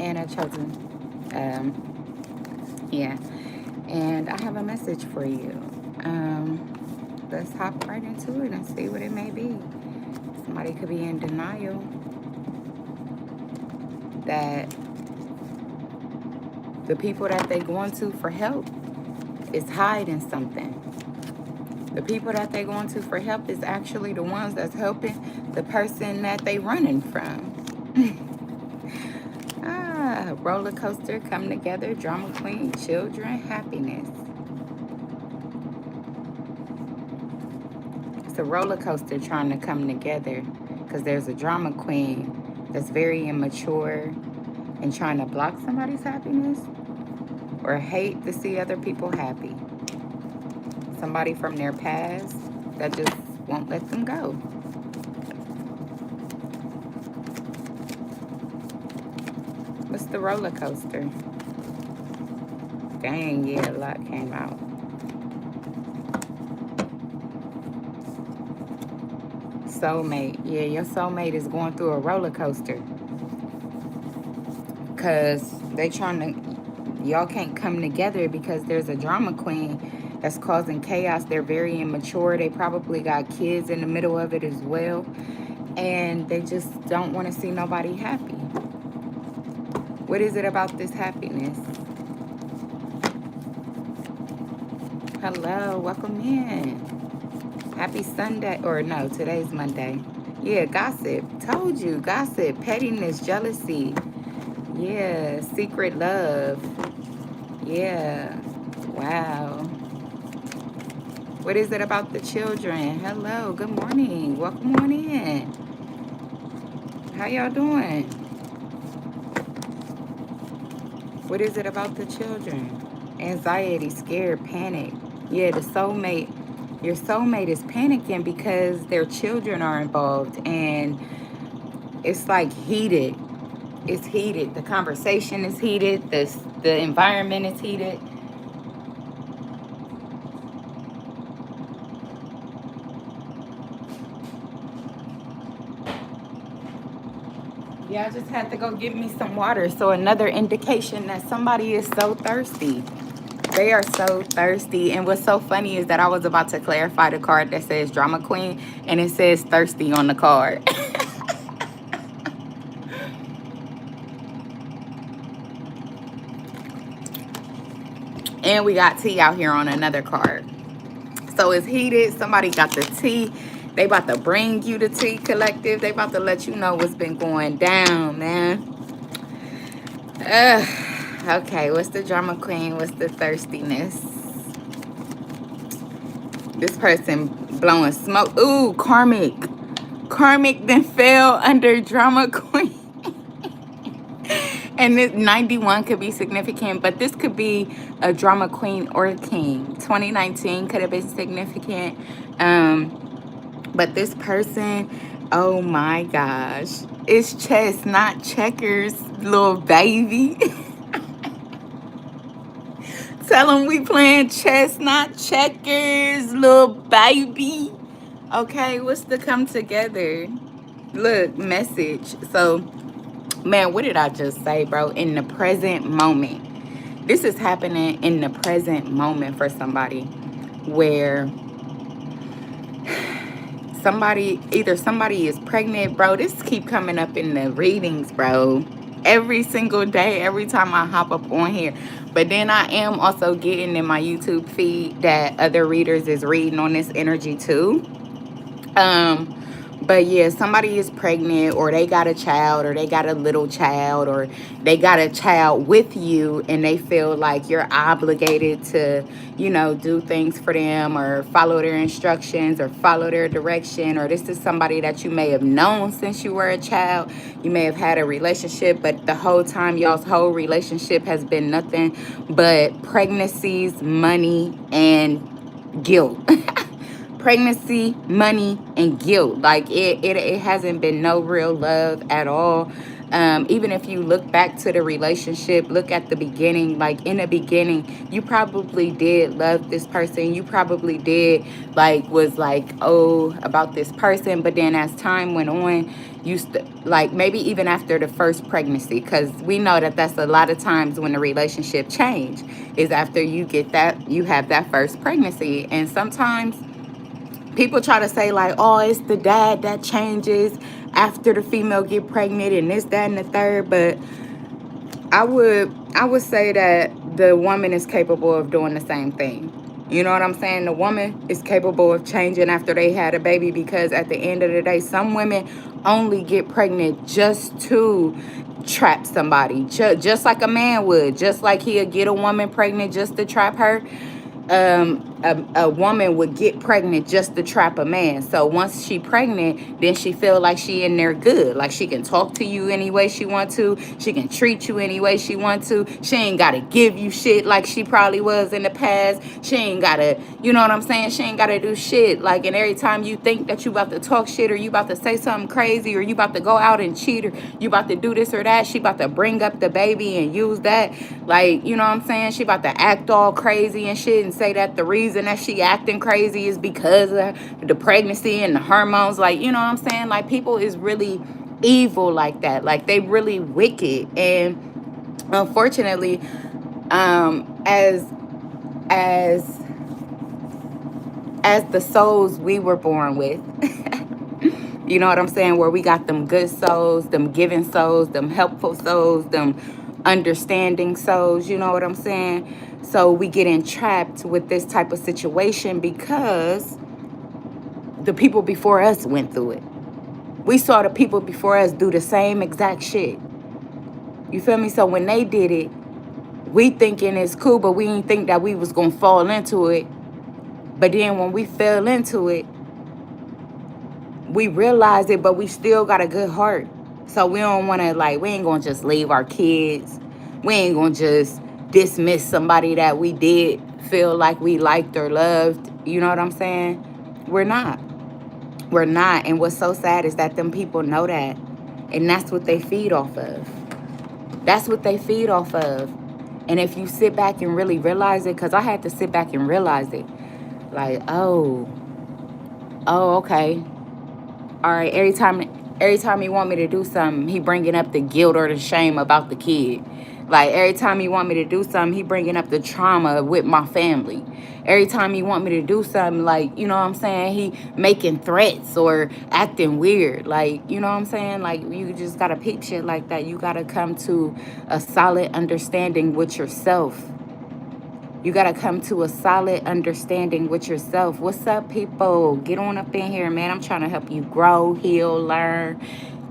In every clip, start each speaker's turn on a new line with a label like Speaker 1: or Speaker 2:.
Speaker 1: and a chosen. Yeah. And I have a message for you. Let's hop right into it and see what it may be. Somebody could be in denial that the people that they going to for help is hiding something. The people that they going to for help is actually the ones that's helping the person that they running from. Roller coaster, come together, drama queen, children, happiness. It's a roller coaster trying to come together because there's a drama queen that's very immature and trying to block somebody's happiness or hate to see other people happy. Somebody from their past that just won't let them go. What's the roller coaster? Dang, yeah, a lot came out. Soulmate. Yeah, your soulmate is going through a roller coaster. Because they trying to, y'all can't come together because there's a drama queen that's causing chaos. They're very immature. They probably got kids in the middle of it as well. And they just don't want to see nobody happy. What is it about this happiness? Hello, welcome in. Happy Sunday, or no, today's Monday. Yeah, gossip. Told you, gossip, pettiness, jealousy. Yeah, secret love. Yeah, wow. What is it about the children? Hello, good morning. Welcome on in. How y'all doing? What is it about the children? Anxiety, scared, panic. Yeah, the soulmate. Your soulmate is panicking because their children are involved and it's like heated. It's heated. The conversation is heated. The environment is heated. Yeah, I just had to go get me some water. So another indication that somebody is so thirsty. They are so thirsty. And what's so funny is that I was about to clarify the card that says drama queen and it says thirsty on the card. And we got tea out here on another card. So it's heated. Somebody got the tea. They about to bring you the tea collective. They about to let you know what's been going down, man. Okay, what's the drama queen? What's the thirstiness? This person blowing smoke. Ooh, karmic. Karmic then fell under drama queen. And this 91 could be significant, but this could be a drama queen or a king. 2019 could have been significant. But this person, oh my gosh. It's chess, not checkers, little baby. Tell them we playing chess, not checkers, little baby. Okay, what's the come together? Look, message. So, man, what did I just say, bro? In the present moment. This is happening in the present moment for somebody where either somebody is pregnant, bro. This keep coming up in the readings, bro. Every single day, every time I hop up on here. But then I am also getting in my YouTube feed that other readers is reading on this energy too. But yeah, somebody is pregnant or they got a child or they got a little child or they got a child with you and they feel like you're obligated to, you know, do things for them or follow their instructions or follow their direction. Or this is somebody that you may have known since you were a child. You may have had a relationship, but the whole time y'all's whole relationship has been nothing but pregnancies, money, and guilt. Pregnancy, money, and guilt. Like it hasn't been no real love at all. Even if you look back to the relationship, look at the beginning. Like in the beginning, you probably did love this person. You probably did was like, oh, about this person. But then as time went on, like maybe even after the first pregnancy, because we know that that's a lot of times when the relationship change is after you have that first pregnancy. And sometimes people try to say like, oh, it's the dad that changes after the female get pregnant and this, that, and the third. But I would say that the woman is capable of doing the same thing. You know what I'm saying? The woman is capable of changing after they had a baby, because at the end of the day, some women only get pregnant just to trap somebody, just like a man would, just like he'll get a woman pregnant just to trap her. A woman would get pregnant just to trap a man. So once she pregnant, then she feel like she in there good. Like she can talk to you any way she want to. She can treat you any way she want to. She ain't got to give you shit like she probably was in the past. She ain't got to, you know what I'm saying? She ain't got to do shit. Like, and every time you think that you about to talk shit or you about to say something crazy or you about to go out and cheat or you about to do this or that, she about to bring up the baby and use that. Like, you know what I'm saying? She about to act all crazy and shit and say that the reason that she acting crazy is because of the pregnancy and the hormones. Like, you know what I'm saying? Like, people is really evil like that. Like, they really wicked. And unfortunately, as as as the souls we were born with, you know what I'm saying, where we got them good souls, them giving souls, them helpful souls, them understanding souls, you know what I'm saying? So we get entrapped with this type of situation because the people before us went through it. We saw the people before us do the same exact shit. You feel me? So when they did it, we thinking it's cool, but we didn't think that we was going to fall into it. But then when we fell into it, we realized it, but we still got a good heart. So we don't want to, like, we ain't going to just leave our kids. We ain't going to just dismiss somebody that we did feel like we liked or loved. You know what I'm saying? We're not. We're not. And what's so sad is that them people know that. And that's what they feed off of. That's what they feed off of. And if you sit back and really realize it, because I had to sit back and realize it. Like, oh, okay. All right, every time he want me to do something, he bringing up the guilt or the shame about the kid. Like, every time he want me to do something, he bringing up the trauma with my family. Every time he want me to do something, like, you know what I'm saying, he making threats or acting weird. Like, you know what I'm saying? Like, you just got to peep shit like that. You got to come to a solid understanding with yourself. You got to come to a solid understanding with yourself. What's up, people? Get on up in here, man. I'm trying to help you grow, heal, learn.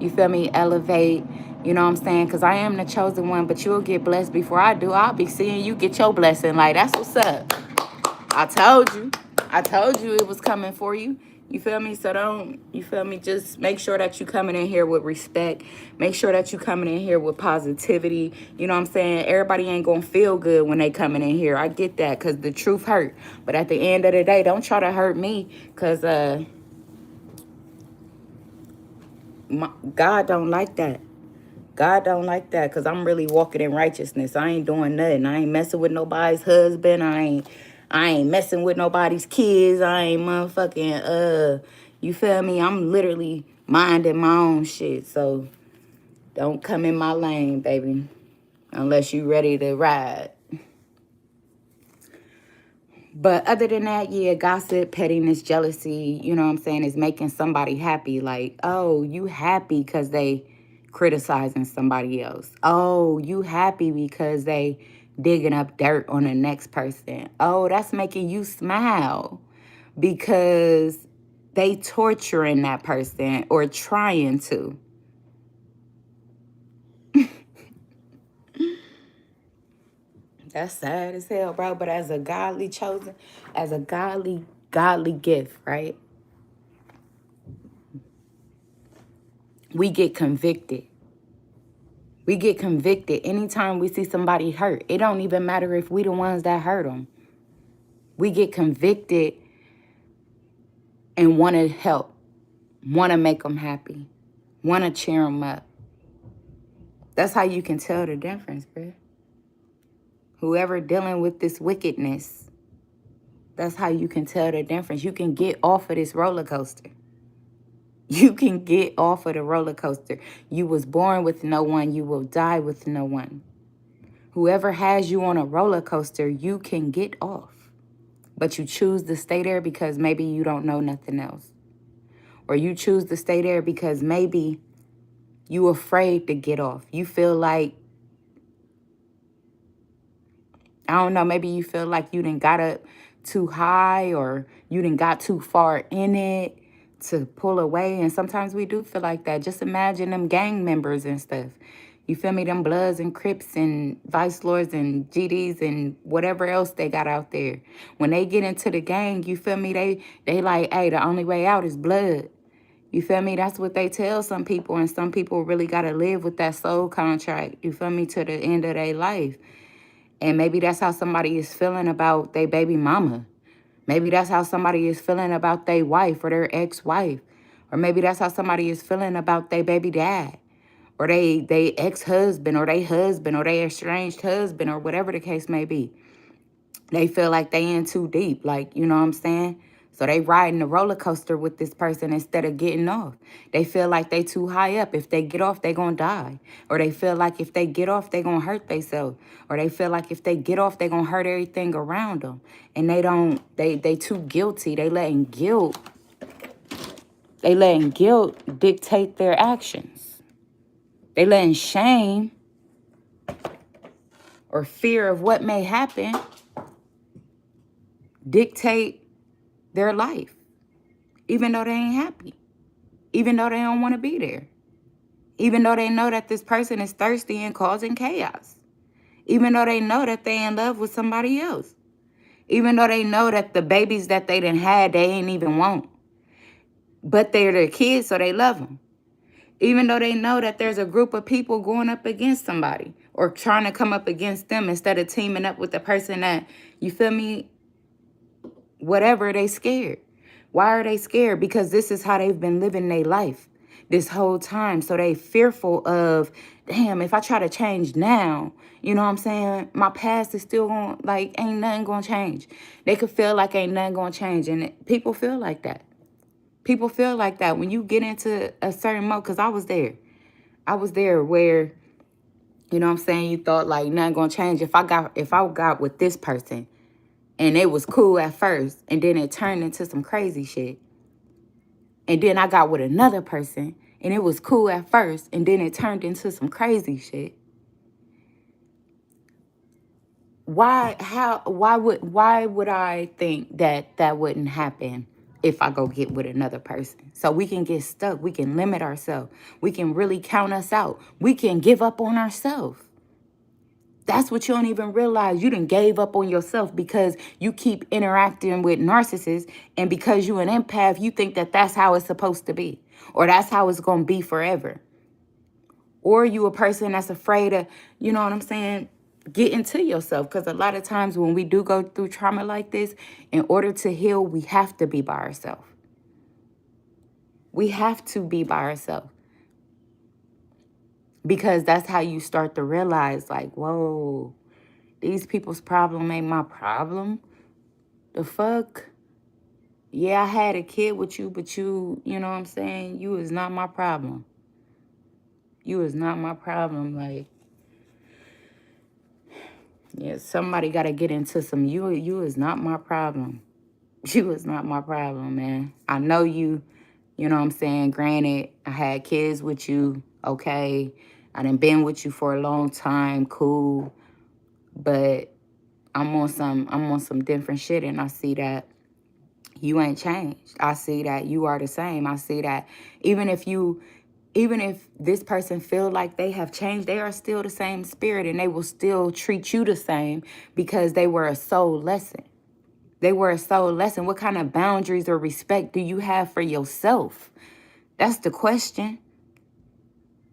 Speaker 1: You feel me? Elevate. You know what I'm saying? Because I am the chosen one, but you'll get blessed before I do. I'll be seeing you get your blessing. Like, that's what's up. I told you. I told you it was coming for you. You feel me? So don't, you feel me? Just make sure that you coming in here with respect. Make sure that you coming in here with positivity. You know what I'm saying? Everybody ain't going to feel good when they coming in here. I get that, because the truth hurt. But at the end of the day, don't try to hurt me, because God don't like that. God don't like that, because I'm really walking in righteousness. I ain't doing nothing. I ain't messing with nobody's husband. I ain't messing with nobody's kids. I ain't motherfucking, you feel me? I'm literally minding my own shit. So don't come in my lane, baby, unless you ready to ride. But other than that, yeah, gossip, pettiness, jealousy, you know what I'm saying, is making somebody happy. Like, oh, you happy because they criticizing somebody else. Oh, you happy because they digging up dirt on the next person. Oh, that's making you smile because they torturing that person or trying to. That's sad as hell, bro. But as a godly chosen, as a godly gift, right? We get convicted. We get convicted anytime we see somebody hurt. It don't even matter if we the ones that hurt them. We get convicted and want to help, want to make them happy, want to cheer them up. That's how you can tell the difference, bro. Whoever dealing with this wickedness, that's how you can tell the difference. You can get off of this roller coaster. You can get off of the roller coaster. You was born with no one. You will die with no one. Whoever has you on a roller coaster, you can get off. But you choose to stay there because maybe you don't know nothing else. Or you choose to stay there because maybe you afraid to get off. You feel like, I don't know, maybe you feel like you done got up too high or you done got too far in it to pull away. And sometimes we do feel like that. Just imagine them gang members and stuff. You feel me? Them Bloods and Crips and Vice Lords and GDs and whatever else they got out there. When they get into the gang, you feel me? They like, hey, the only way out is blood. You feel me? That's what they tell some people. And some people really got to live with that soul contract. You feel me? To the end of their life. And maybe that's how somebody is feeling about their baby mama. Maybe that's how somebody is feeling about their wife or their ex-wife. Or maybe that's how somebody is feeling about their baby dad. Or they ex-husband or their husband or their estranged husband or whatever the case may be. They feel like they in too deep, like, you know what I'm saying? So they riding the roller coaster with this person instead of getting off. They feel like they too high up. If they get off, they gonna die. Or they feel like if they get off, they gonna hurt themselves. Or they feel like if they get off, they gonna hurt everything around them. And they too guilty. They letting guilt dictate their actions. They letting shame or fear of what may happen dictate their life, even though they ain't happy, even though they don't want to be there, even though they know that this person is thirsty and causing chaos, even though they know that they in love with somebody else, even though they know that the babies that they done had, they ain't even want, but they're their kids, so they love them. Even though they know that there's a group of people going up against somebody or trying to come up against them instead of teaming up with the person that, you feel me, whatever, they scared. Why are they scared? Because this is how they've been living their life this whole time. So they fearful of, damn, if I try to change now, you know what I'm saying? My past is still going, like, ain't nothing going to change. They could feel like ain't nothing going to change. And people feel like that. People feel like that when you get into a certain mode. Because I was there. I was there where, you know what I'm saying, you thought like nothing going to change. If I got with this person, and it was cool at first, and then it turned into some crazy shit. And then I got with another person, and it was cool at first, and then it turned into some crazy shit. Why would I think that wouldn't happen if I go get with another person? So we can get stuck. We can limit ourselves. We can really count us out. We can give up on ourselves. That's what you don't even realize. You done gave up on yourself because you keep interacting with narcissists, and because you an empath, you think that that's how it's supposed to be, or that's how it's going to be forever. Or you a person that's afraid of, you know what I'm saying, getting to yourself. Because a lot of times when we do go through trauma like this, in order to heal, we have to be by ourselves. We have to be by ourselves. Because that's how you start to realize, like, whoa, these people's problem ain't my problem. The fuck? Yeah, I had a kid with you, but you know what I'm saying? You is not my problem. You is not my problem. Like, yeah, somebody got to get into some, you is not my problem. You is not my problem, man. I know you, you know what I'm saying? Granted, I had kids with you, okay. I done been with you for a long time, cool. But I'm on some different shit, and I see that you ain't changed. I see that you are the same. I see that even if this person feel like they have changed, they are still the same spirit, and they will still treat you the same because they were a soul lesson. They were a soul lesson. What kind of boundaries or respect do you have for yourself? That's the question.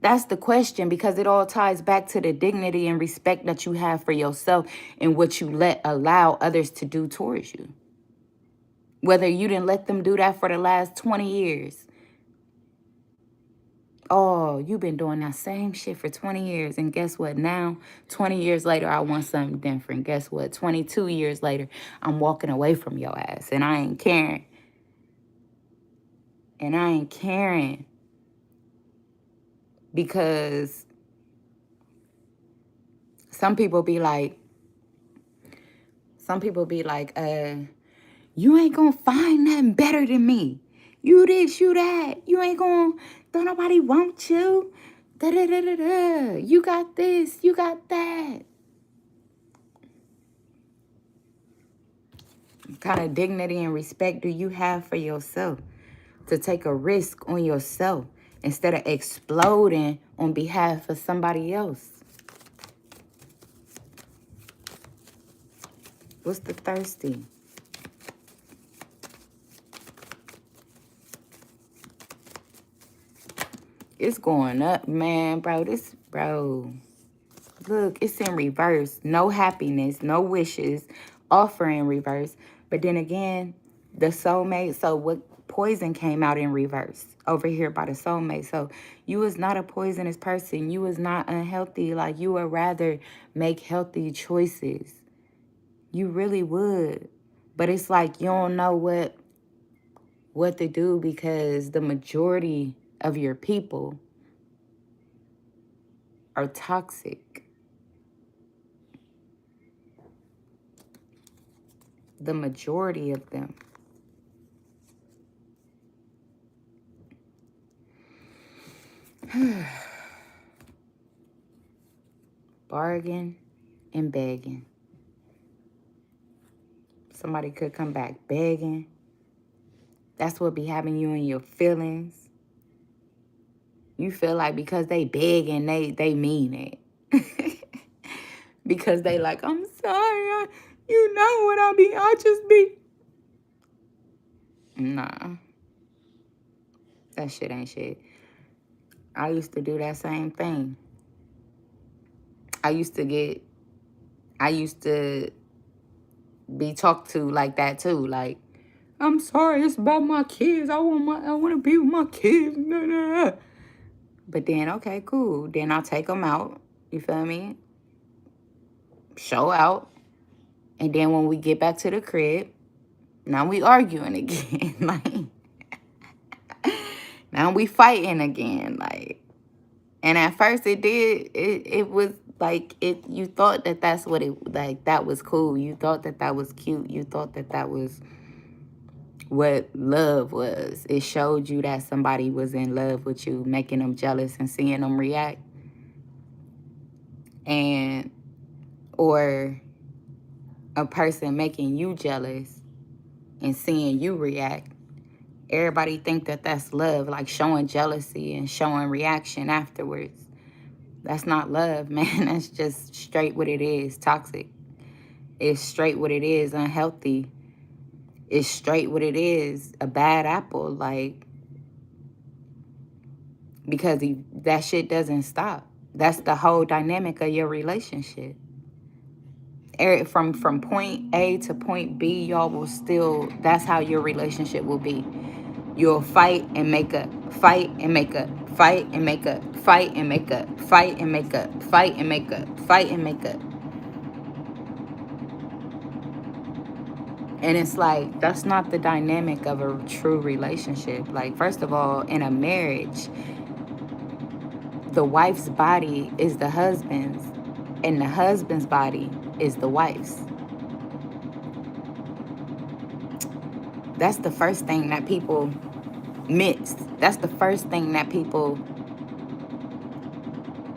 Speaker 1: That's the question, because it all ties back to the dignity and respect that you have for yourself and what you allow others to do towards you. Whether you didn't let them do that for the last 20 years. Oh, you've been doing that same shit for 20 years. And guess what? Now, 20 years later, I want something different. Guess what? 22 years later, I'm walking away from your ass. And I ain't caring. And I ain't caring. Because some people be like, you ain't gonna find nothing better than me. You this, you that. You ain't gonna, don't nobody want you. Da da da da da. You got this, you got that. What kind of dignity and respect do you have for yourself to take a risk on yourself instead of exploding on behalf of somebody else? What's the thirsty? It's going up, man, bro. Look, it's in reverse. No happiness, no wishes, offer in reverse. But then again, the soulmate. So what poison came out in reverse over here by the soulmate. So you was not a poisonous person. You was not unhealthy. Like, you would rather make healthy choices. You really would. But it's like you don't know what to do because the majority of your people are toxic. The majority of them. Bargain and begging. Somebody could come back begging. That's what be having you in your feelings. You feel like because they begging, they mean it. Because they like, I'm sorry, you know what I just be. Nah. That shit ain't shit. I used to do that same thing. I used to be talked to like that too. Like, I'm sorry, it's about my kids. I want to be with my kids. But then, okay, cool. Then I'll take them out. You feel me? Show out. And then when we get back to the crib, now we arguing again. Like, now we fighting again. Like, and at first it was like, you thought that that's what it, like, that was cool. You thought that that was cute. You thought that that was what love was. It showed you that somebody was in love with you, making them jealous and seeing them react. And, or a person making you jealous and seeing you react. Everybody think that that's love, like showing jealousy and showing reaction afterwards. That's not love, man. That's just straight what it is, toxic. It's straight what it is, unhealthy. It's straight what it is, a bad apple, like, because that shit doesn't stop. That's the whole dynamic of your relationship. From point A to point B, y'all will still, that's how your relationship will be. You'll fight and make up, fight and make up, fight and make up, fight and make up, fight and make up, fight and make up, fight and make up. And it's like, that's not the dynamic of a true relationship. Like, first of all, in a marriage, the wife's body is the husband's, and the husband's body is the wife's. That's the first thing that people miss. That's the first thing that people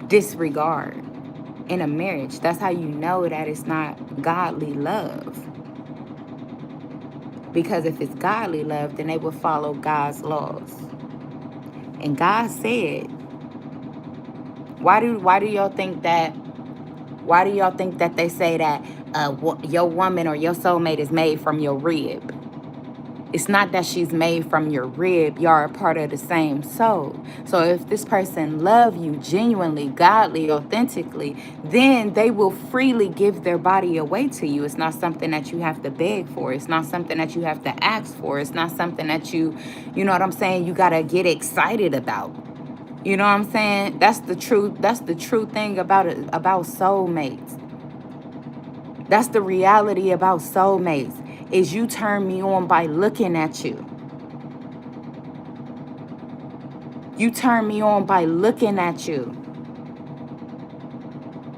Speaker 1: disregard in a marriage. That's how you know that it's not godly love. Because if it's godly love, then they will follow God's laws. And God said, why do y'all think that they say that your woman or your soulmate is made from your rib? It's not that she's made from your rib. Y'all are part of the same soul. So if this person love you genuinely, godly, authentically, then they will freely give their body away to you. It's not something that you have to beg for. It's not something that you have to ask for. It's not something that you know what I'm saying, you got to get excited about. You know what I'm saying? That's the truth. That's the true thing about it, about soulmates. That's the reality about soulmates. Is you turn me on by looking at you. You turn me on by looking at you.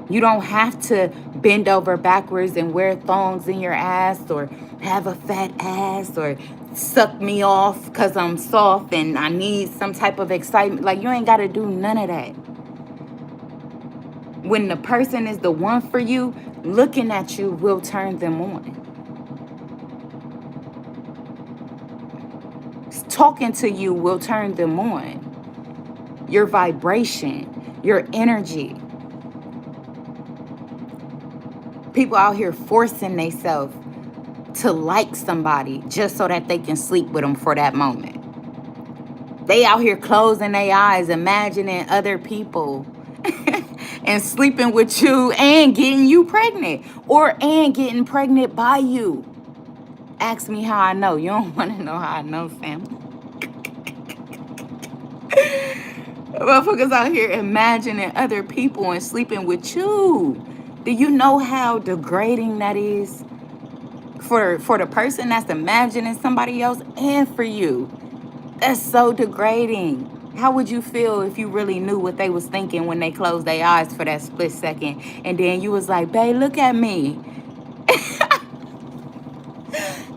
Speaker 1: You don't have to bend over backwards and wear thongs in your ass or have a fat ass or suck me off because I'm soft and I need some type of excitement. Like, you ain't got to do none of that. When the person is the one for you, looking at you will turn them on. Talking to you will turn them on. Your vibration, your energy. People out here forcing themselves to like somebody just so that they can sleep with them for that moment. They out here closing their eyes, imagining other people and sleeping with you and getting you pregnant and getting pregnant by you. Ask me how I know. You don't want to know how I know, family. Motherfuckers out here imagining other people and sleeping with you. Do you know how degrading that is for the person that's imagining somebody else and for you? That's so degrading. How would you feel if you really knew what they was thinking when they closed their eyes for that split second and then you was like, babe, look at me.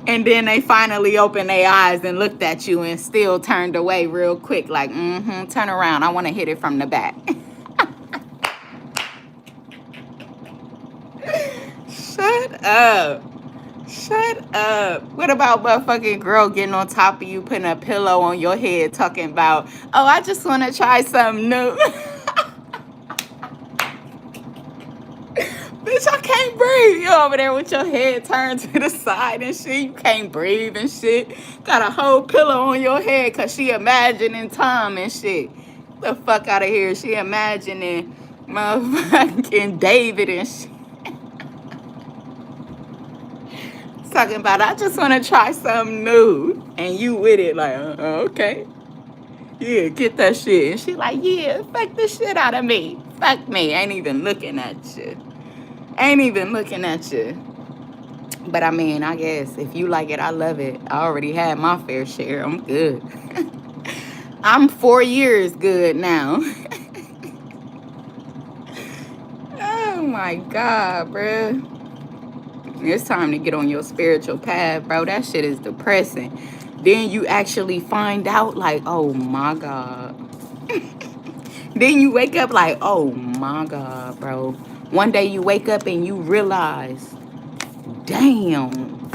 Speaker 1: And then they finally opened their eyes and looked at you and still turned away real quick like, turn around. I want to hit it from the back. Shut up. Shut up. What about motherfucking girl getting on top of you, putting a pillow on your head, talking about, oh, I just want to try something new. Bitch, I can't breathe. You over there with your head turned to the side and shit. You can't breathe and shit. Got a whole pillow on your head because she imagining Tom and shit. The fuck out of here. She imagining motherfucking David and shit. Talking about, I just want to try something new. And you with it like, okay. Yeah, get that shit. And she like, yeah, fuck the shit out of me. Fuck me. Ain't even looking at you. Ain't even looking at you. But I mean, I guess if you like it, I love it. I already had my fair share. I'm good. I'm 4 years good now. Oh my God, bro. It's time to get on your spiritual path, bro. That shit is depressing. Then you actually find out like, oh my God. Then you wake up like, oh my God, bro. One day you wake up and you realize, damn.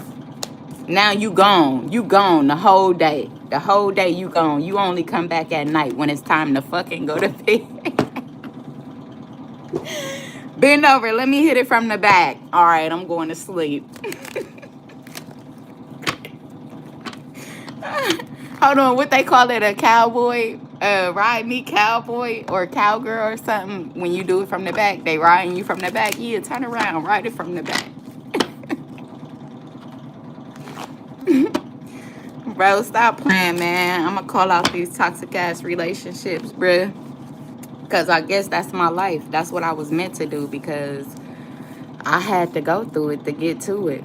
Speaker 1: Now you gone. You gone the whole day. The whole day you gone. You only come back at night when it's time to fucking go to bed. Bend over. Let me hit it from the back. All right, I'm going to sleep. Hold on. What they call it? A cowboy? Ride me cowboy or cowgirl or something. When you do it from the back, they riding you from the back. Yeah, turn around. Ride it from the back. Bro, stop playing, man. I'm going to call out these toxic-ass relationships, bruh. Because I guess that's my life. That's what I was meant to do because I had to go through it to get to it.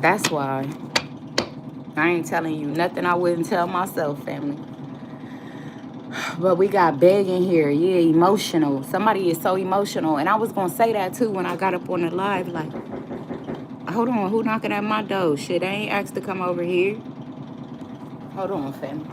Speaker 1: That's why. I ain't telling you nothing I wouldn't tell myself, family. But we got big in here. Yeah, emotional. Somebody is so emotional. And I was going to say that, too, when I got up on the live. Like, hold on. Who knocking at my door? Shit, I ain't asked to come over here. Hold on, family.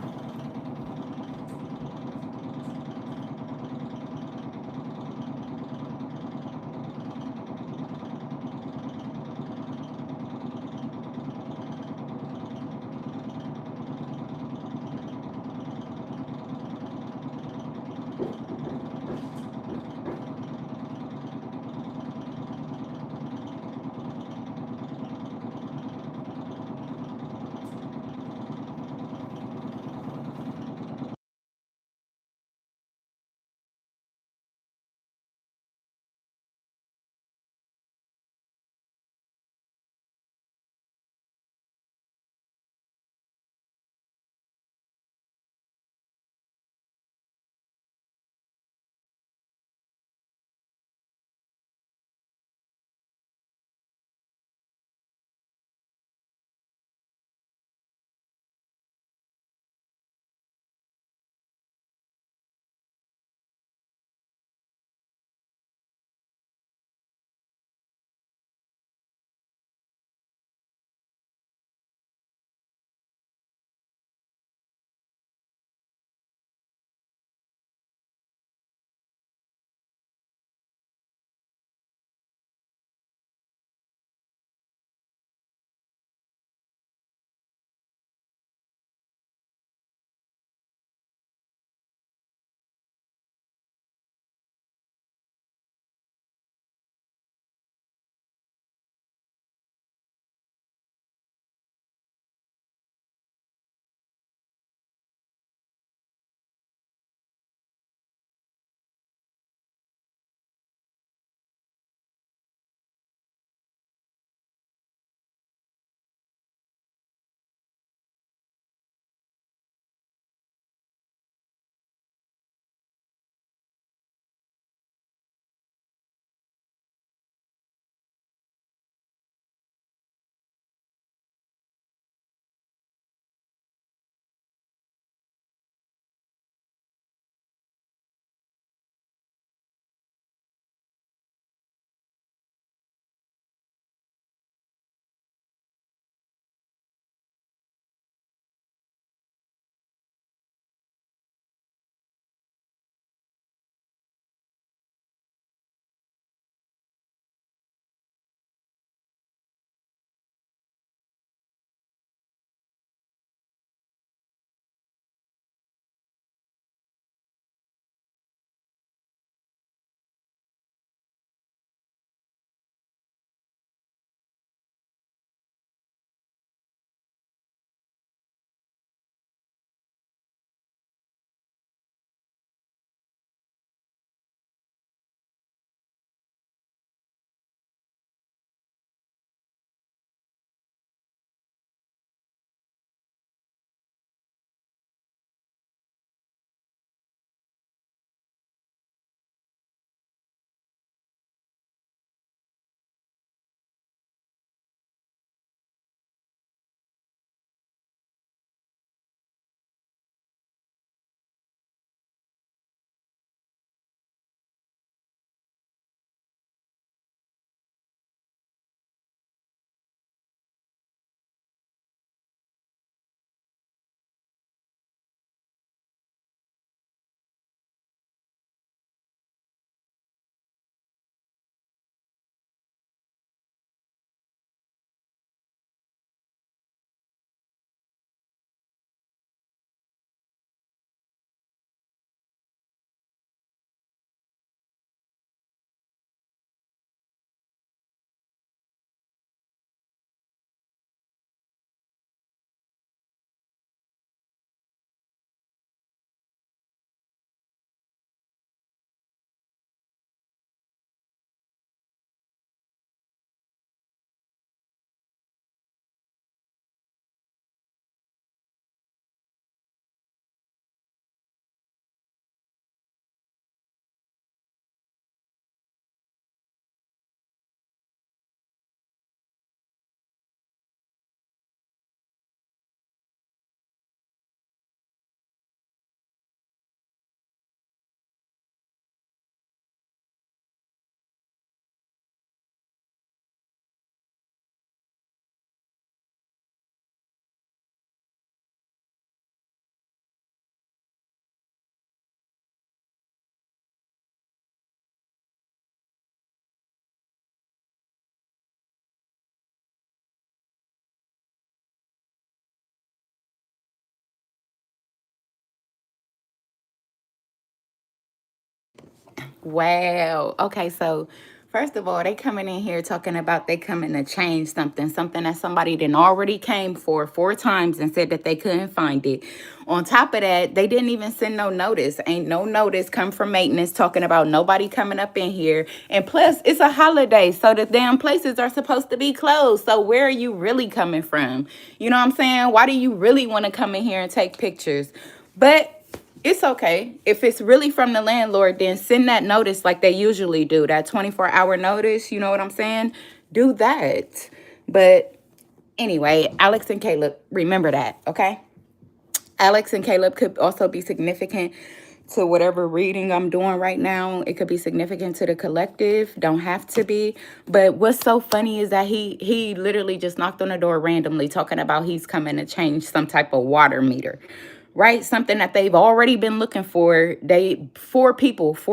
Speaker 1: Wow. Okay, so first of all, they coming in here talking about they coming to change something that somebody didn't already came for 4 times and said that they couldn't find it. On top of that, they didn't even send no notice. Ain't no notice come from maintenance talking about nobody coming up in here. And plus, it's a holiday, so the damn places are supposed to be closed. So where are you really coming from? You know what I'm saying? Why do you really want to come in here and take pictures? But it's okay. If it's really from the landlord, then send that notice like they usually do, that 24-hour notice. You know what I'm saying? Do that. But anyway, Alex and Caleb, remember that, okay? Alex and Caleb could also be significant to whatever reading I'm doing right now. It could be significant to the collective. Don't have to be. But what's so funny is that he literally just knocked on the door randomly talking about he's coming to change some type of water meter. Right? Something that they've already been looking for. Four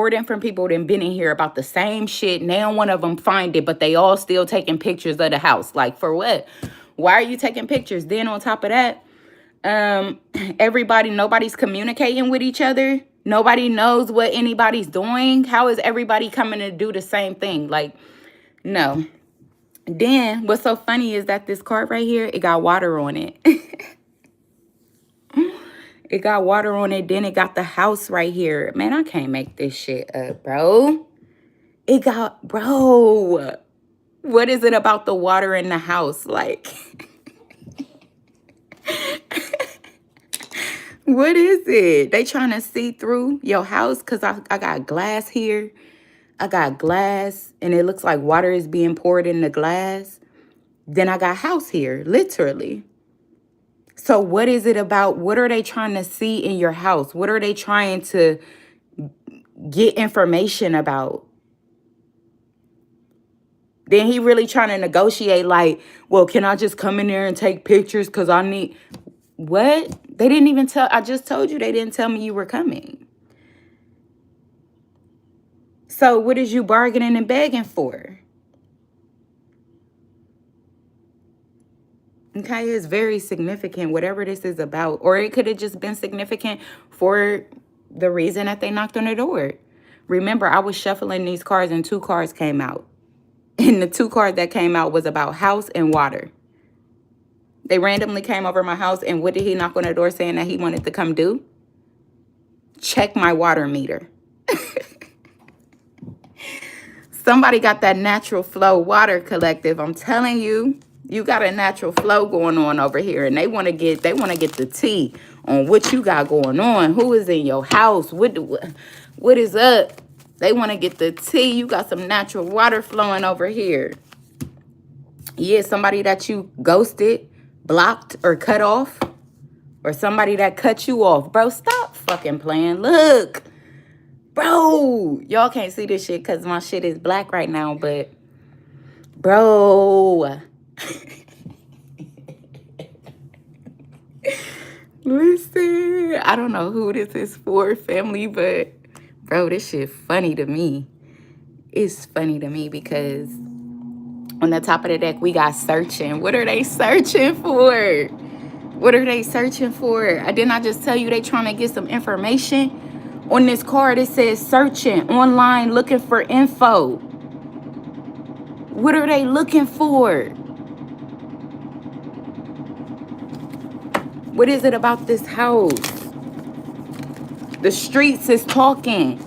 Speaker 1: different people that been in here about the same shit. Now one of them find it, but they all still taking pictures of the house. Like, for what? Why are you taking pictures? Then on top of that, nobody's communicating with each other. Nobody knows what anybody's doing. How is everybody coming to do the same thing? Like, no. Then what's so funny is that this card right here, it got water on it. It got water on it. Then it got the house right here. Man, I can't make this shit up, bro. Bro, what is it about the water in the house? Like, what is it? They trying to see through your house? Because I got glass here. I got glass, and it looks like water is being poured in the glass. Then I got house here, literally. So what is it about? What are they trying to see in your house? What are they trying to get information about? Then he really trying to negotiate like, well, can I just come in there and take pictures because I need... What? They didn't even tell... I just told you they didn't tell me you were coming. So what is you bargaining and begging for? Okay, it's very significant, whatever this is about. Or it could have just been significant for the reason that they knocked on the door. Remember, I was shuffling these cards and 2 cards came out. And the 2 cards that came out was about house and water. They randomly came over my house, and what did he knock on the door saying that he wanted to come do? Check my water meter. Somebody got that natural flow water collective. I'm telling you. You got a natural flow going on over here, and they want to get the tea on what you got going on. Who is in your house? What is up? They want to get the tea. You got some natural water flowing over here. Yeah, somebody that you ghosted, blocked, or cut off, or somebody that cut you off. Bro, stop fucking playing. Look, bro, y'all can't see this shit because my shit is black right now, but bro. Listen, I don't know who this is for, family, but bro, this shit funny to me. It's funny to me because on the top of the deck, we got searching. What are they searching for? What are they searching for? Didn't I just tell you they trying to get some information? On this card, it says searching online, looking for info. What are they looking for? What is it about this house? The streets is talking.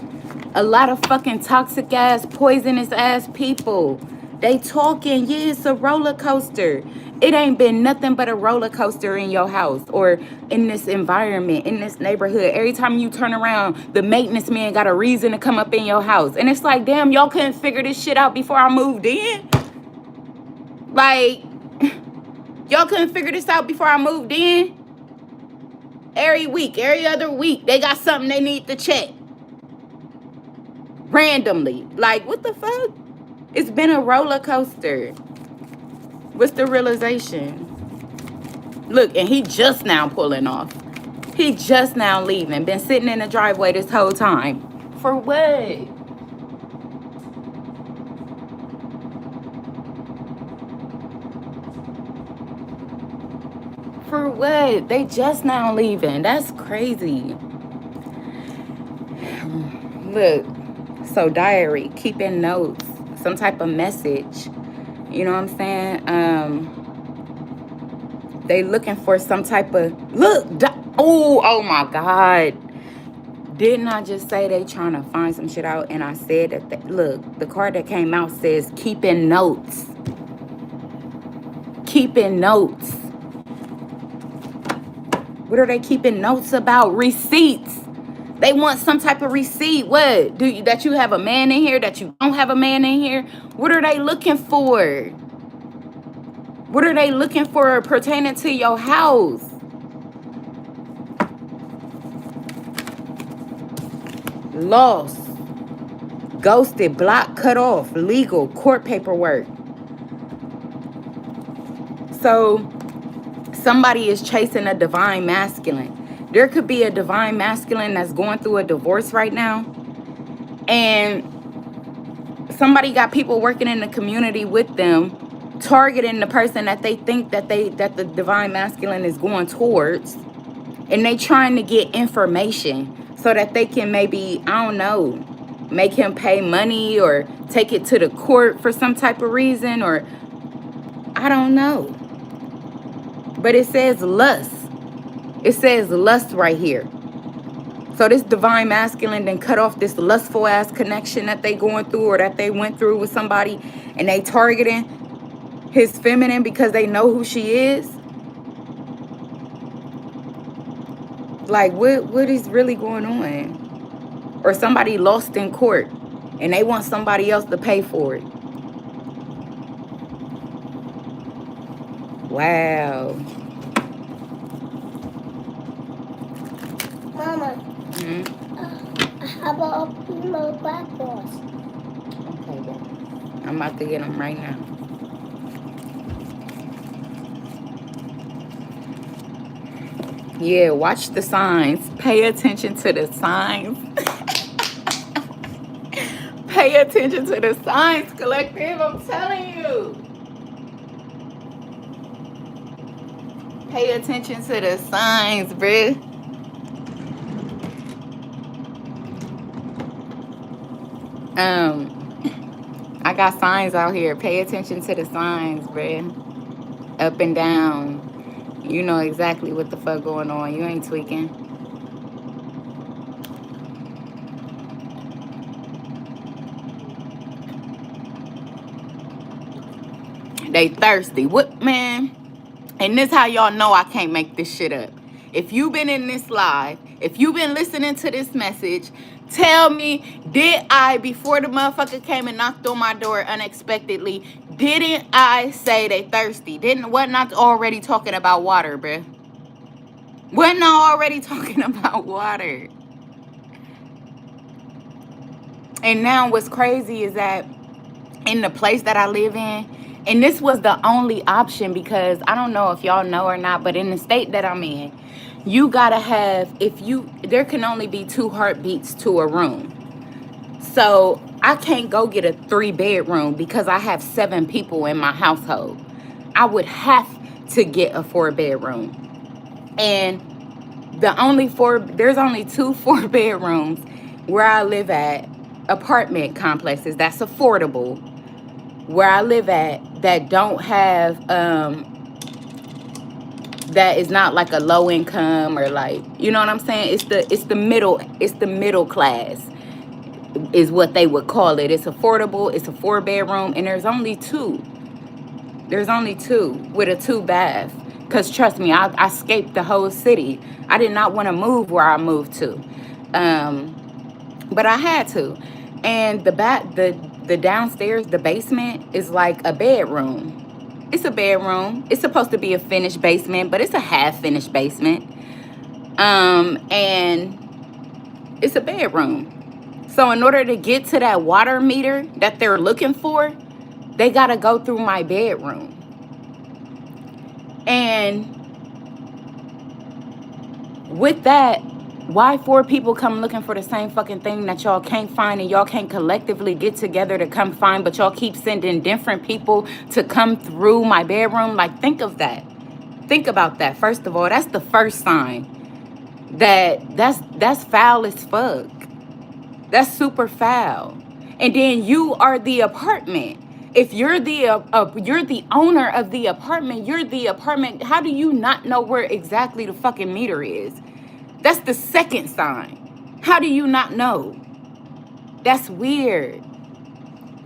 Speaker 1: A lot of fucking toxic ass, poisonous ass people. They talking. Yeah, it's a roller coaster. It ain't been nothing but a roller coaster in your house or in this environment, in this neighborhood. Every time you turn around, the maintenance man got a reason to come up in your house. And it's like, damn, y'all couldn't figure this shit out before I moved in? Like, y'all couldn't figure this out before I moved in? Every week, every other week, they got something they need to check. Randomly. Like, what the fuck? It's been a roller coaster. What's the realization? Look, and he just now pulling off. He just now leaving. Been sitting in the driveway this whole time. For what? For what? They just now leaving. That's crazy. Look, also diary, keeping notes, some type of message. You know what I'm saying? They looking for some type of oh my God. Didn't I just say they trying to find some shit out? And I said that, look, the card that came out says keeping notes. Keeping notes. What are they keeping notes about? Receipts. They want some type of receipt. What? That you have a man in here? That you don't have a man in here? What are they looking for? What are they looking for pertaining to your house? Lost. Ghosted, blocked, cut off, legal, court paperwork. So somebody is chasing a divine masculine. There could be a divine masculine that's going through a divorce right now. And somebody got people working in the community with them, targeting the person that they think that the divine masculine is going towards. And they trying to get information so that they can maybe, I don't know, make him pay money or take it to the court for some type of reason, or I don't know. But it says lust. It says lust right here. So this divine masculine then cut off this lustful ass connection that they going through or that they went through with somebody, and they targeting his feminine because they know who she is. Like, what is really going on? Or somebody lost in court and they want somebody else to pay for it. Wow.
Speaker 2: Mama, how about open my black balls?
Speaker 1: Okay, then. I'm about to get them right now. Yeah, watch the signs. Pay attention to the signs. Pay attention to the signs, collective. I'm telling you. Pay attention to the signs, bruh. I got signs out here. Pay attention to the signs, bruh. Up and down. You know exactly what the fuck going on. You ain't tweaking. They thirsty. What, man? And this how y'all know I can't make this shit up. If you been in this live, if you been listening to this message, tell me, did I, before the motherfucker came and knocked on my door unexpectedly, didn't I say they thirsty? Wasn't I already talking about water, bruh? Wasn't I already talking about water? And now what's crazy is that in the place that I live in, and this was the only option because I don't know if y'all know or not, but in the state that I'm in, you gotta have, there can only be 2 heartbeats to a room. So I can't go get a 3-bedroom because I have 7 people in my household. I would have to get a 4-bedroom. And there's only 2 4-bedrooms where I live at, apartment complexes that's affordable, where I live at, that don't have, that is not like a low income or like, you know what I'm saying? It's the middle class is what they would call it. It's affordable. It's a 4-bedroom, and there's only 2. There's only 2 with a 2-bath. Cause trust me, I escaped the whole city. I did not want to move where I moved to, but I had to. And the downstairs, the basement is like a bedroom. It's a bedroom. It's supposed to be a finished basement, but it's a half-finished basement. And it's a bedroom. So in order to get to that water meter that they're looking for, they got to go through my bedroom. And with that, why 4 people come looking for the same fucking thing that y'all can't find, and y'all can't collectively get together to come find, but y'all keep sending different people to come through my bedroom? Like, think of that. Think about that. First of all, that's the first sign that's foul as fuck. That's super foul. And then you are the apartment. If you're the owner of the apartment, you're the apartment. How do you not know where exactly the fucking meter is? That's the second sign. How do you not know? That's weird.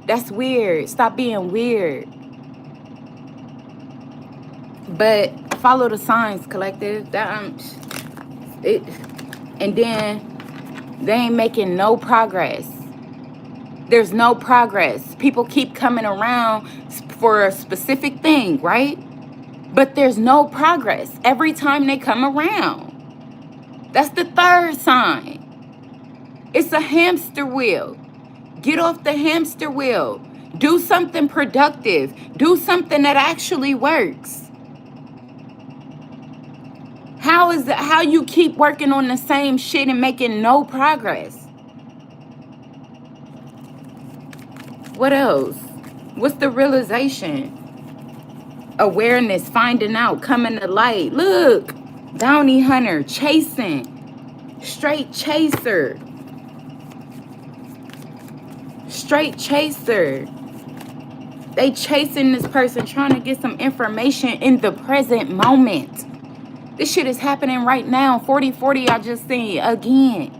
Speaker 1: That's weird. Stop being weird. But follow the signs, collective. It, and then they ain't making no progress. There's no progress. People keep coming around for a specific thing, right? But there's no progress every time they come around. That's the third sign. It's a hamster wheel. Get off the hamster wheel. Do something productive. Do something that actually works. How you keep working on the same shit and making no progress? What else? What's the realization? Awareness, finding out, coming to light. Look, bounty hunter, chasing, straight chaser. Straight chaser. They chasing this person, trying to get some information in the present moment. This shit is happening right now. 4040 I just seen again.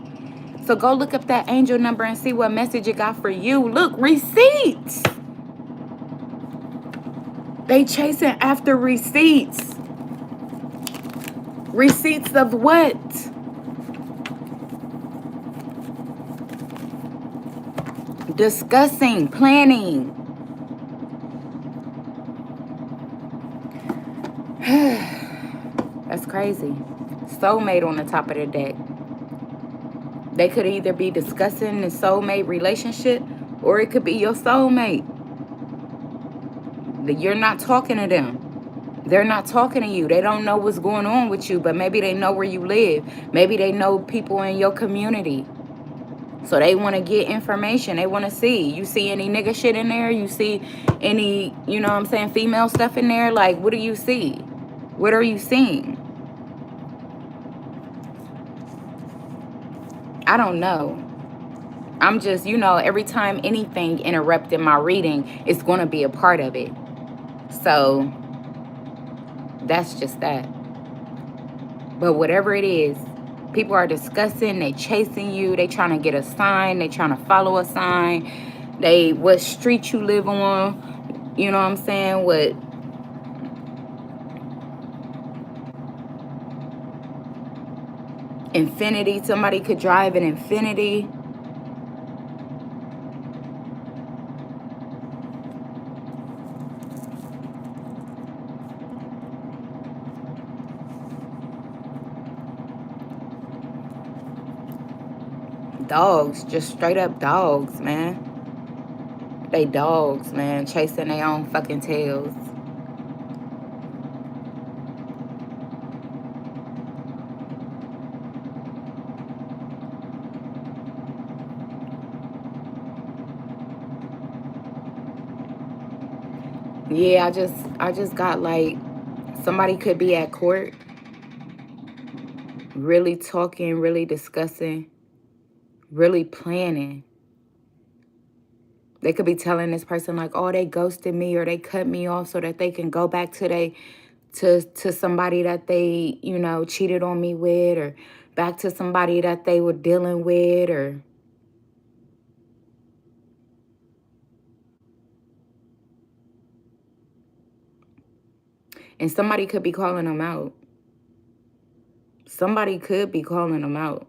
Speaker 1: So go look up that angel number and see what message it got for you. Look, receipts. They chasing after receipts. Receipts of what? Discussing, planning. That's crazy. Soulmate on the top of the deck. They could either be discussing the soulmate relationship, or it could be your soulmate. You're not talking to them. They're not talking to you. They don't know what's going on with you, but maybe they know where you live. Maybe they know people in your community. So they want to get information. They want to see. You see any nigga shit in there? You see any, you know what I'm saying, female stuff in there? Like, what do you see? What are you seeing? I don't know. I'm just, every time anything interrupted my reading, it's going to be a part of it. So that's just that. But whatever it is, people are discussing, they chasing you, they trying to get a sign, they trying to follow a sign, what street you live on, you know what I'm saying, what Infinity, somebody could drive an Infinity. Dogs, just straight up dogs, man. They dogs, man, chasing their own fucking tails. Yeah, I just got like, somebody could be at court, really talking, really discussing, really planning. They could be telling this person like, oh, they ghosted me or they cut me off so that they can go back to somebody that they, cheated on me with, or back to somebody that they were dealing with, and somebody could be calling them out. Somebody could be calling them out.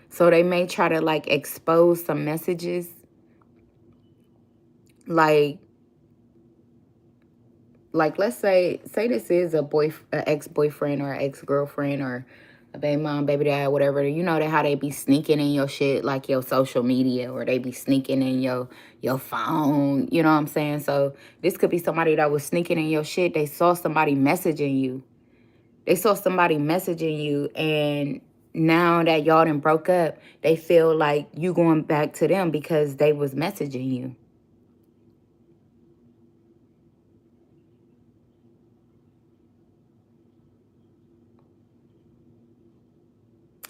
Speaker 1: So they may try to like expose some messages. Like let's say this is a ex-boyfriend or ex-girlfriend or a baby mom, baby dad, whatever. You know that how they be sneaking in your shit, like your social media, or they be sneaking in your phone. You know what I'm saying? So this could be somebody that was sneaking in your shit. They saw somebody messaging you. And now that y'all done broke up, they feel like you going back to them because they was messaging you.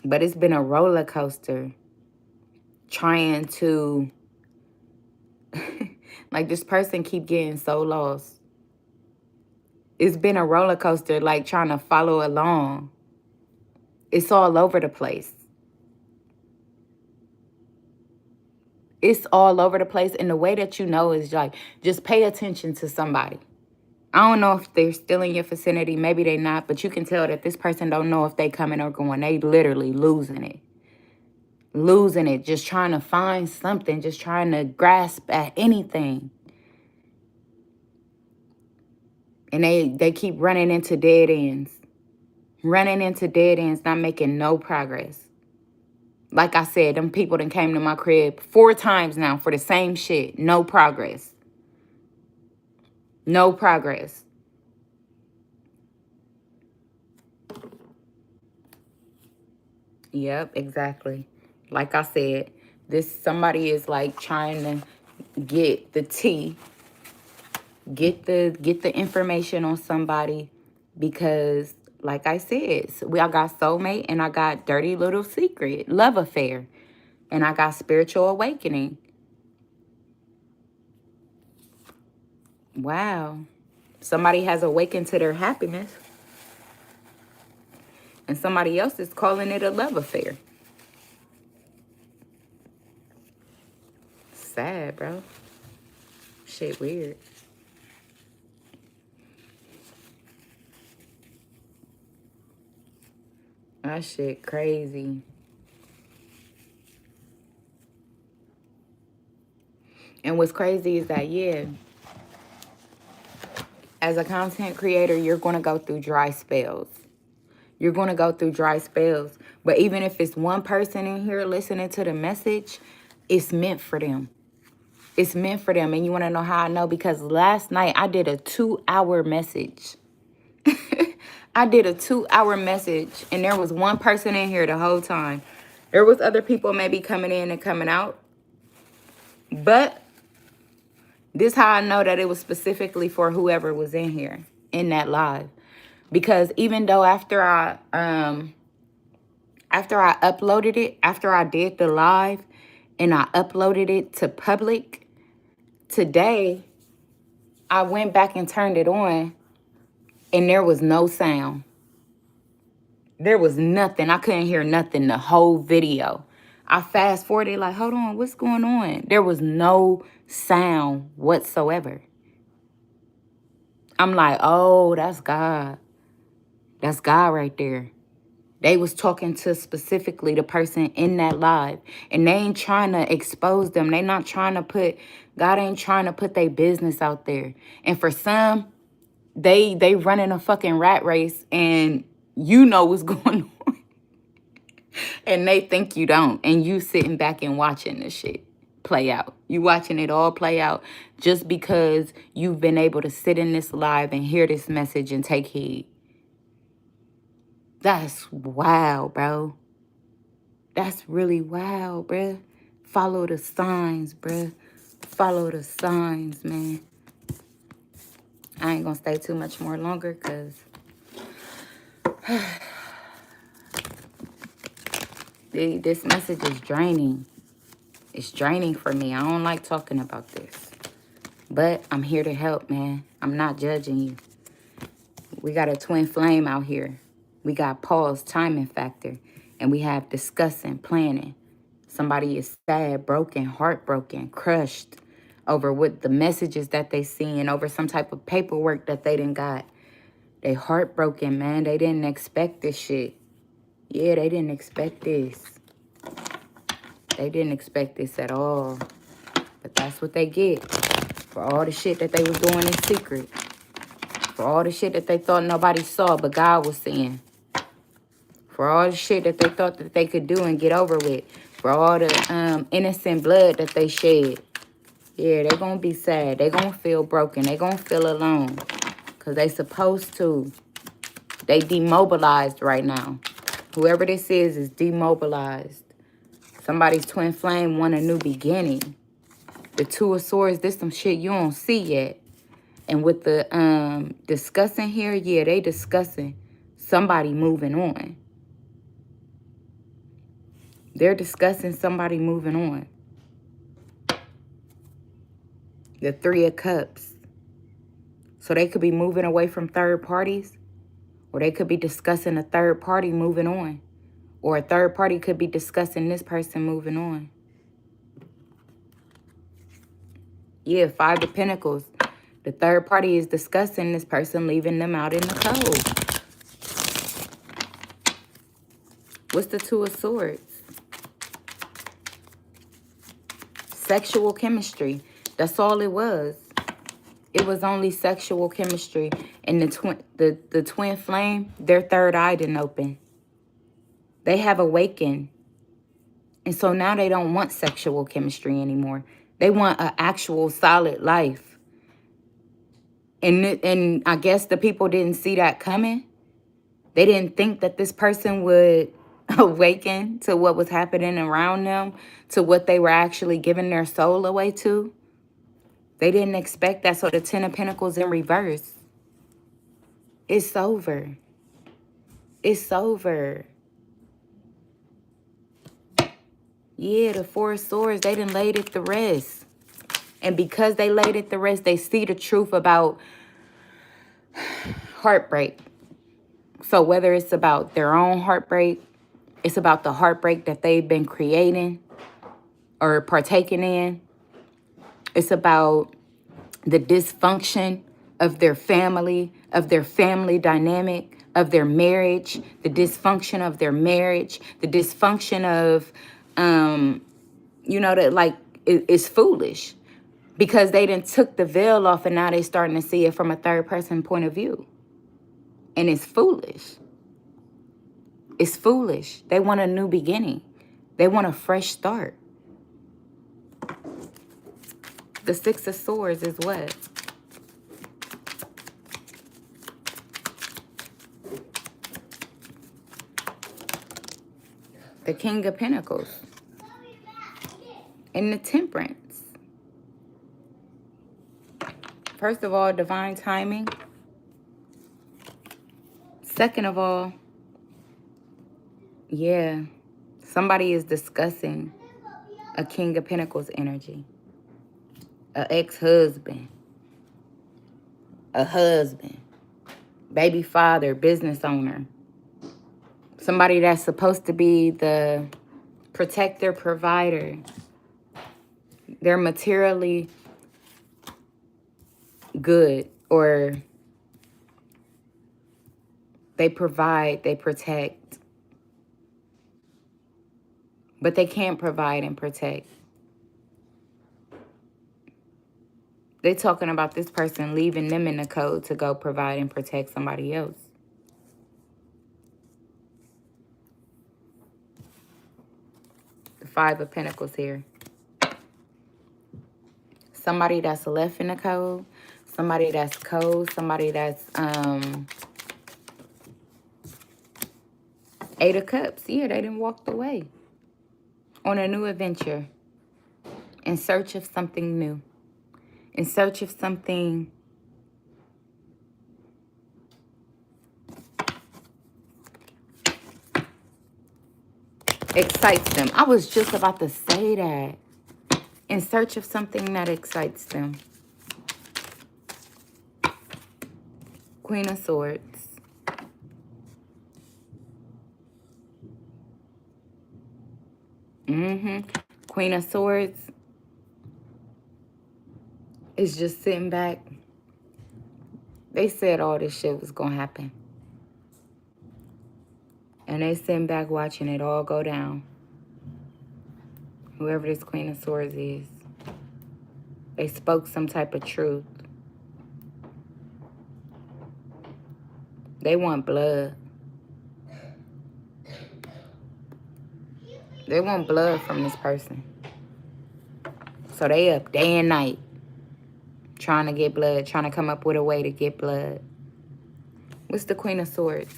Speaker 1: But it's been a roller coaster trying to, like, this person keep getting so lost. It's been a roller coaster, like, trying to follow along. It's all over the place. It's all over the place. And the way that you know is, like, just pay attention to somebody. I don't know if they're still in your vicinity. Maybe they're not. But you can tell that this person don't know if they coming or going. They literally losing it. Losing it. Just trying to find something. Just trying to grasp at anything. And they keep running into dead ends. Running into dead ends. Not making no progress. Like I said, them people that came to my crib 4 times now for the same shit. No progress. No progress. Yep, exactly. Like I said, somebody is like trying to get the tea, get the information on somebody because, like I said, I got soulmate and I got dirty little secret, love affair, and I got spiritual awakening. Wow. Somebody has awakened to their happiness and somebody else is calling it a love affair. Sad, bro. Shit weird. That shit crazy. And what's crazy is that, yeah, as a content creator, you're going to go through dry spells. You're going to go through dry spells. But even if it's one person in here listening to the message, it's meant for them. It's meant for them. And you want to know how I know? Because last night I did a 2-hour message. I did a 2-hour message and there was one person in here the whole time. There was other people maybe coming in and coming out. But this how I know that it was specifically for whoever was in here in that live. Because even though after I uploaded it, after I did the live and I uploaded it to public, today I went back and turned it on and there was no sound. There was nothing. I couldn't hear nothing the whole video. I fast forwarded like, hold on, what's going on? There was no sound whatsoever. I'm like, oh, that's God. That's God right there. They was talking to specifically the person in that live. And they ain't trying to expose them. They not trying to God ain't trying to put their business out there. And for some, they running a fucking rat race and you know what's going on. And they think you don't. And you sitting back and watching this shit play out. You watching it all play out just because you've been able to sit in this live and hear this message and take heed. That's wild, bro. That's really wild, bruh. Follow the signs, bruh. Follow the signs, man. I ain't gonna stay too much more longer because this message is draining. It's draining for me. I don't like talking about this. But I'm here to help, man. I'm not judging you. We got a twin flame out here. We got pause, timing factor. And we have discussing, planning. Somebody is sad, broken, heartbroken, crushed over what the messages that they seeing, over some type of paperwork that they done got. They heartbroken, man. They didn't expect this shit. Yeah, they didn't expect this. They didn't expect this at all. But that's what they get for all the shit that they was doing in secret. For all the shit that they thought nobody saw, but God was seeing. For all the shit that they thought that they could do and get over with. For all the innocent blood that they shed. Yeah, they gonna be sad. They gonna feel broken. They gonna feel alone. Because they supposed to. They demobilized right now. Whoever this is demobilized. Somebody's twin flame want a new beginning. The Two of Swords, this some shit you don't see yet. And with the discussing here, yeah, they discussing somebody moving on. They're discussing somebody moving on. The Three of Cups. So they could be moving away from third parties, or they could be discussing a third party moving on, or a third party could be discussing this person moving on. Yeah, Five of Pentacles. The third party is discussing this person leaving them out in the cold. What's the Two of Swords? Sexual chemistry. That's all it was. It was only sexual chemistry. And the twin flame, their third eye didn't open. They have awakened. And so now they don't want sexual chemistry anymore. They want an actual solid life. And I guess the people didn't see that coming. They didn't think that this person would awaken to what was happening around them, to what they were actually giving their soul away to. They didn't expect that. So the Ten of Pentacles in reverse. It's over. It's over. Yeah, the Four of Swords, they done laid it to rest. And because they laid it to rest, they see the truth about heartbreak. So whether it's about their own heartbreak, it's about the heartbreak that they've been creating or partaking in. It's about the dysfunction of their family dynamic, of their marriage, the dysfunction of their marriage, the dysfunction of, you know, that like it's foolish because they done took the veil off and now they starting to see it from a third person point of view. And it's foolish. It's foolish. They want a new beginning. They want a fresh start. The Six of Swords is what? The King of Pentacles. And the Temperance. First of all, divine timing. Second of all, yeah, somebody is discussing a King of Pentacles energy. An ex-husband. A husband. Baby father, business owner. Somebody that's supposed to be the protector, provider. They're materially good, or they provide, they protect. But they can't provide and protect. They're talking about this person leaving them in the code to go provide and protect somebody else. The Five of Pentacles here. Somebody that's left in the code. Somebody that's cold. Somebody that's Eight of Cups. Yeah, they done walked away on a new adventure in search of something new. In search of something excites them. I was just about to say that. In search of something that excites them. Queen of Swords. Queen of Swords is just sitting back. They said all this shit was gonna happen. And they sitting back watching it all go down. Whoever this Queen of Swords is. They spoke some type of truth. They want blood. They want blood from this person. So they up day and night trying to get blood, trying to come up with a way to get blood. What's the Queen of Swords?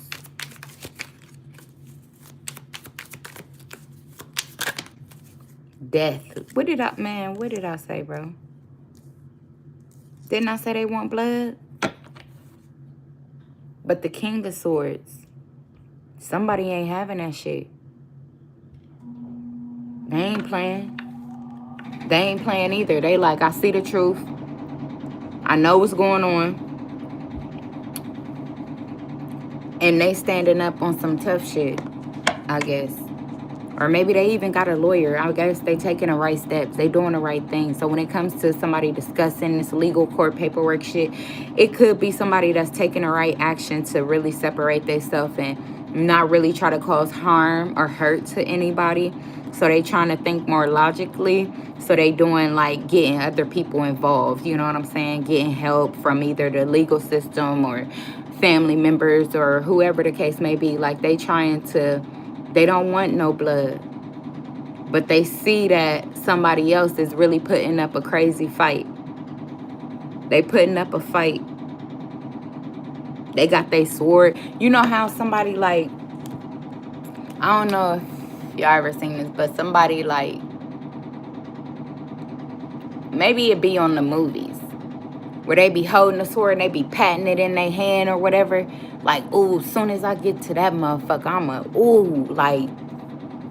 Speaker 1: Death. What did I say, bro? Didn't I say they want blood? But the King of Swords, somebody ain't having that shit. They ain't playing. They ain't playing either. They like, I see the truth. I know what's going on. And they standing up on some tough shit, I guess. Or maybe they even got a lawyer. I guess they taking the right steps. They doing the right thing. So when it comes to somebody discussing this legal court paperwork shit, it could be somebody that's taking the right action to really separate themselves and not really try to cause harm or hurt to anybody. So they trying to think more logically. So they doing like getting other people involved. You know what I'm saying? Getting help from either the legal system or family members or whoever the case may be. Like they trying to, they don't want no blood, but they see that somebody else is really putting up a crazy fight. They putting up a fight. They got their sword. You know how somebody like, I don't know if y'all ever seen this, but somebody like, maybe it be on the movies where they be holding the sword and they be patting it in their hand or whatever. Like, ooh, as soon as I get to that motherfucker,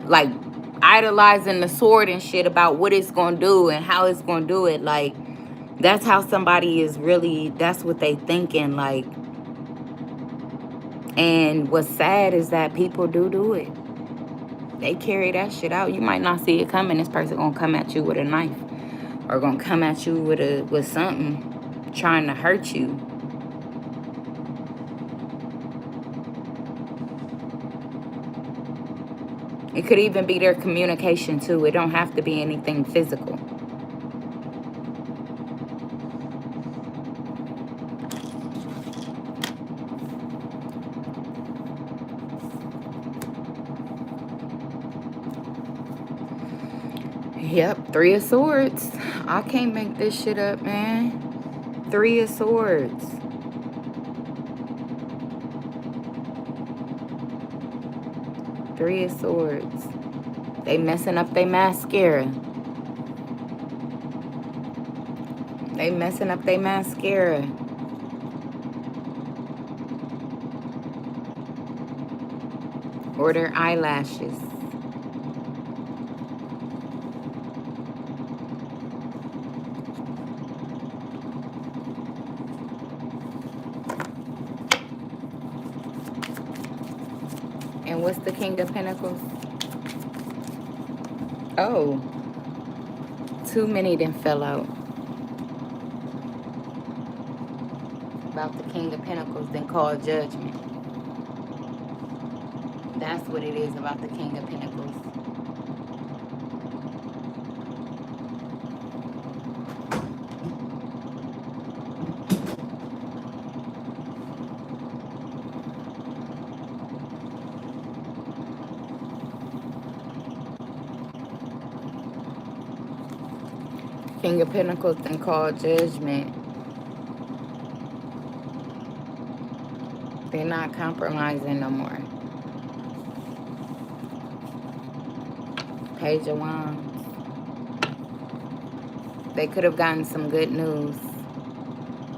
Speaker 1: like idolizing the sword and shit about what it's gonna do and how it's gonna do it. Like, that's how somebody is really, that's what they thinking. Like, and what's sad is that people do it. They carry that shit out. You might not see it coming. This person gonna come at you with a knife or gonna come at you with something trying to hurt you. It could even be their communication too. It don't have to be anything physical. Yep, 3 of Swords. I can't make this shit up, man. 3 of Swords. Three of Swords. They messing up their mascara. They messing up their mascara. Or their eyelashes. And what's the King of Pentacles? Oh, too many done fell out. About the King of Pentacles then called judgment. That's what it is about the King of Pentacles. King of Pentacles then called judgment. They're not compromising no more. Page of Wands. They could have gotten some good news.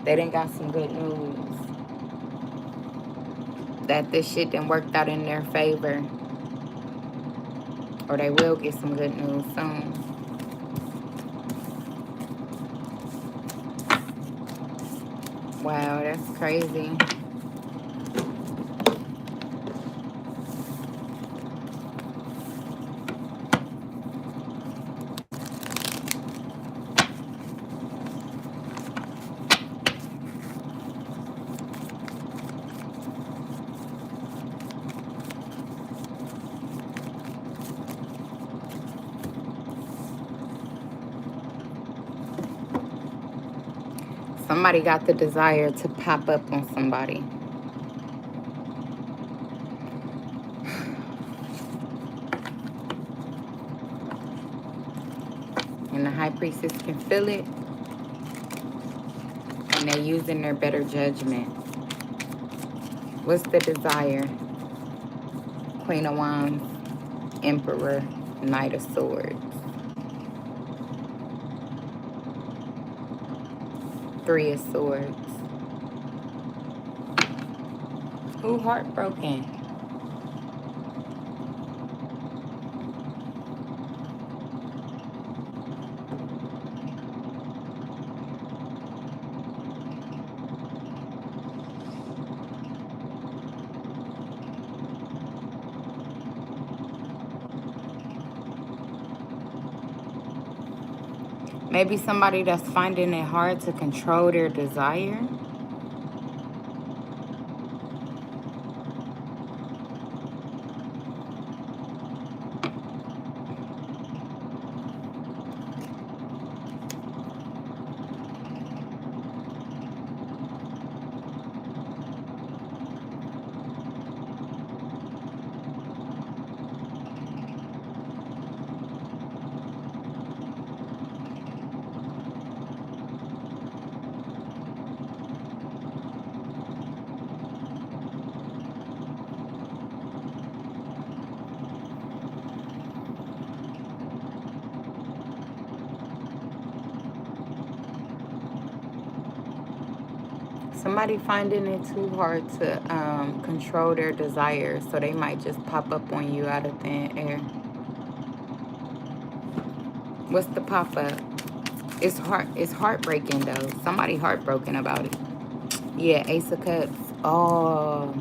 Speaker 1: They didn't got some good news. That this shit done worked out in their favor. Or they will get some good news soon. Wow, that's crazy. Somebody got the desire to pop up on somebody. And the High Priestess can feel it. And they're using their better judgment. What's the desire? Queen of Wands, Emperor, Knight of Swords. 3 of Swords. Who heartbroken? Maybe somebody that's finding it hard to control their desire. Somebody finding it too hard to control their desires, so they might just pop up on you out of thin air. What's the pop up? It's heartbreaking though. Somebody heartbroken about it. Yeah, Ace of Cups. Oh,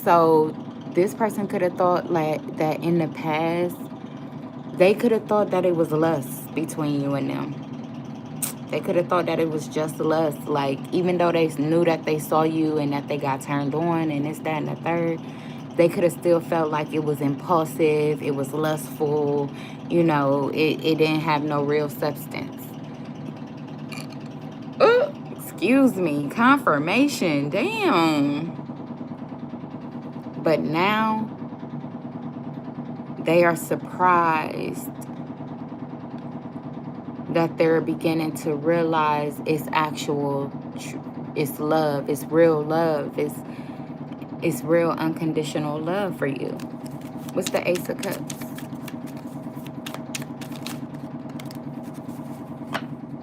Speaker 1: so this person could have thought like that in the past. They could have thought that it was lust between you and them. They could have thought that it was just lust. Like, even though they knew that they saw you and that they got turned on and this, that, and the third, they could have still felt like it was impulsive, it was lustful, you know, it didn't have no real substance. Oh, excuse me, confirmation, damn. But now, they are surprised that they're beginning to realize it's it's love, it's real love, it's real unconditional love for you. What's the Ace of Cups?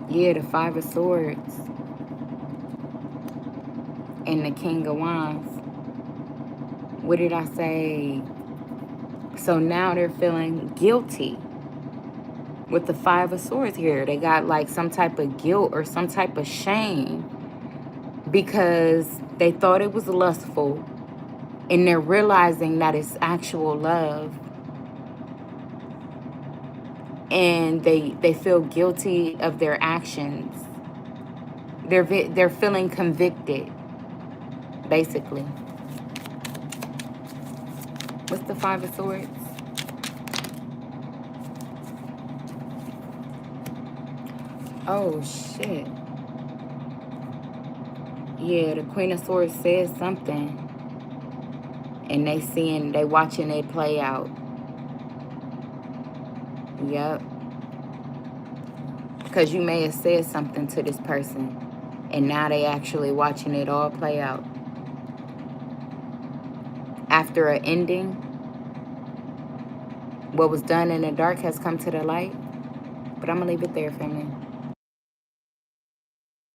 Speaker 1: Yeah, the Five of Swords and the King of Wands. What did I say? So now they're feeling guilty. With the Five of Swords here, they got like some type of guilt or some type of shame because they thought it was lustful, and they're realizing that it's actual love, and they feel guilty of their actions. They're feeling convicted, basically. What's the Five of Swords? Oh, shit. Yeah, the Queen of Swords says something. And they watching it play out. Yep. Because you may have said something to this person. And now they actually watching it all play out. After an ending, what was done in the dark has come to the light. But I'm going to leave it there, family.